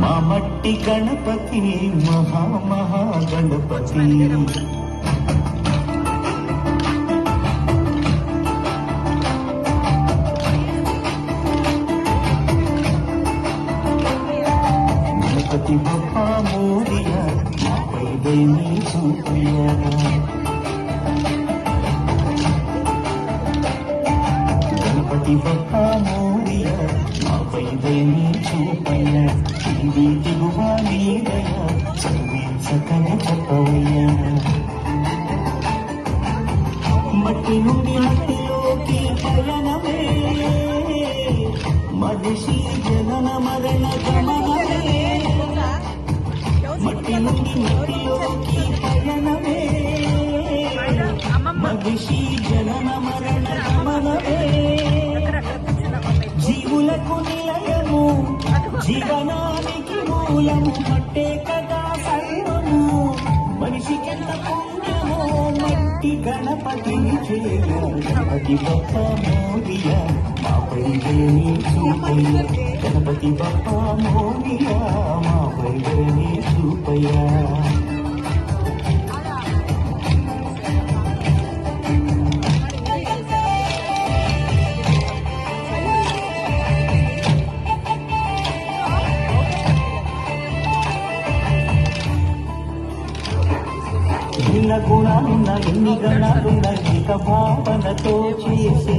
మా మట్టి గణపతి మహామహాగణపతి గణపతి బప్పా మోరియా మాపై దయని చూపయ్యా గణపతి బప్పా మోరియా మాపై దయని చూపయ్యా ఇది దిగువా నీదయా చదివించకనే చెప్పవయ్యా మట్టి నుండి మట్టిలోకి పయనమే మనిషి జనన మరణ గమనమే మట్టి నుండి మట్టిలోకి పయనమే మనిషి జనన మరణ గమనమే జీవులకు నిలయము జీవనానికి మూలము మట్టే కదా సర్వము మనిషికెంత పుణ్యమో మట్టి గణపతిని చేయ గణపతి బప్ప మోరియా మాపై దయని చూపయ్య గణపతి బప్ప మోరియా మాపై దయని చూపయ్యా ఎన్ని గుణాలున్న ఎన్ని గణాలున్న ఏక భావనతో చేసే